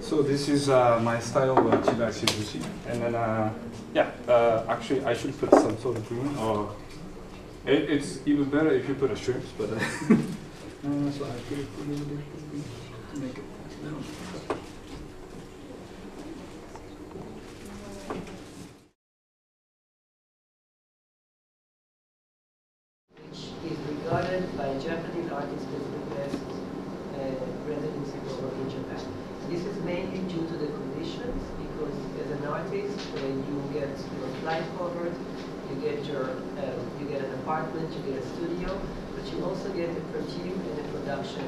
So this is my style of Chidashi, and then actually I should put some sort of green, or it's even better if you put a shrimp, but so I put it a little bit to make it a little. Which is regarded by Japanese artists as the best residency program in Japan. This is mainly due to the conditions, because as an artist, you get your flight covered, you get an apartment, you get a studio, but you also get a per diem and a production.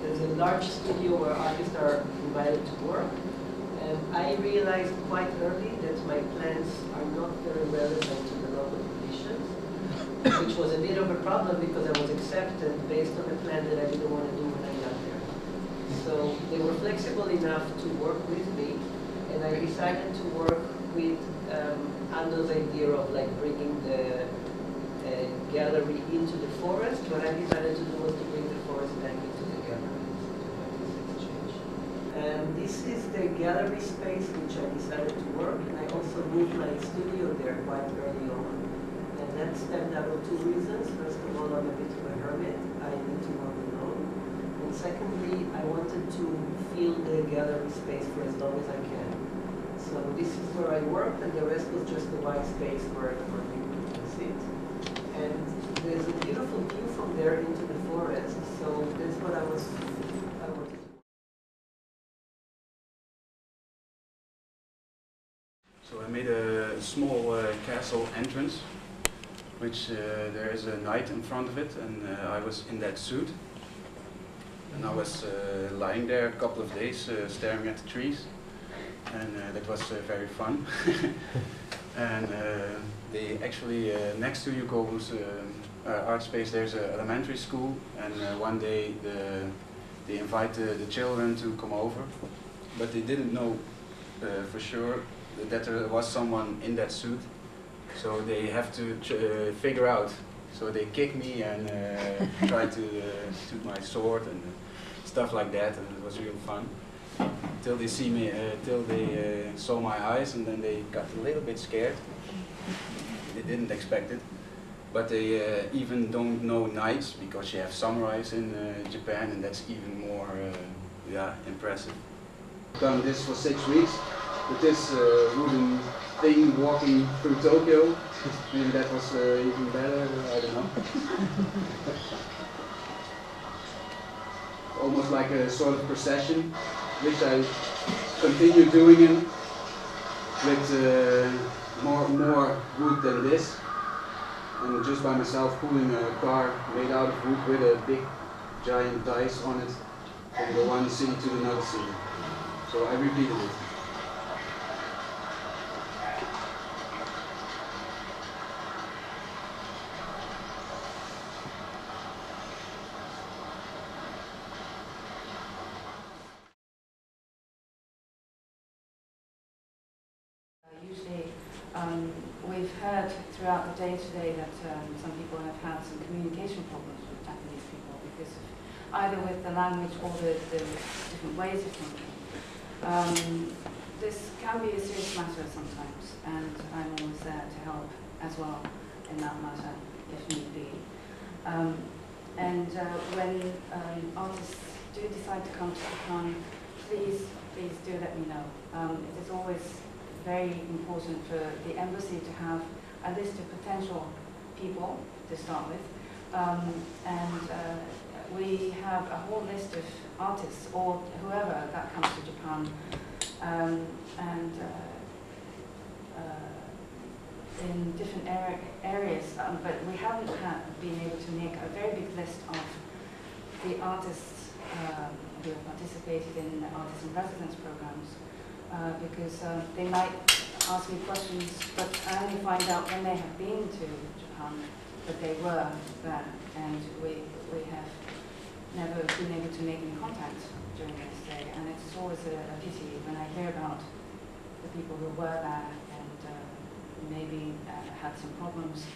There's a large studio where artists are invited to work, and I realized quite early that my plans are not very relevant to the local conditions, which was a bit of a problem because I was accepted based on a plan that I didn't want to do when I got there. So they were flexible enough to work with me, and I decided to work with Ando's idea of like bringing the gallery into the forest. What I decided to do was to bring the forest back into the gallery. This is the gallery space which I decided to work, and I also moved my studio there quite early on. And that stemmed out of two reasons. First of all, I'm a bit of a hermit. I need to work alone. And secondly, I wanted to fill the gallery space for as long as I can. So this is where I worked, and the rest was just a white space where people can sit. And there's a beautiful view from there into the forest. So that's what I wanted to do. So I made a small castle entrance, which there is a knight in front of it, and I was in that suit. And I was lying there a couple of days staring at the trees, and that was very fun. And they actually, next to Yukobu's art space, there's an elementary school, and one day they invited the children to come over, but they didn't know for sure that there was someone in that suit, so they have to figure out. So they kicked me and tried to shoot my sword and stuff like that, and it was real fun. Till they see me, till they saw my eyes, and then they got a little bit scared. They didn't expect it, but they even don't know knights, because you have samurais in Japan, and that's even more impressive. I've done this for 6 weeks. With this wooden thing walking through Tokyo. Maybe that was even better, I don't know. Almost like a sort of procession, which I continue doing it with more wood than this. And just by myself pulling a car made out of wood with a big giant dice on it from the one city to another city. So I repeated it. We've heard throughout the day today that some people have had some communication problems with Japanese people because of either with the language or the different ways of thinking. This can be a serious matter sometimes, and I'm always there to help as well in that matter if need be. When artists do decide to come to Japan, please do let me know. It is always very important for the embassy to have a list of potential people to start with, we have a whole list of artists or whoever that comes to Japan, in different areas, but we haven't been able to make a very big list of the artists who have participated in artist in residence programs. Because they might ask me questions, but I only find out when they have been to Japan that they were there, and we have never been able to make any contact during their stay, and it's always a pity when I hear about the people who were there and maybe had some problems.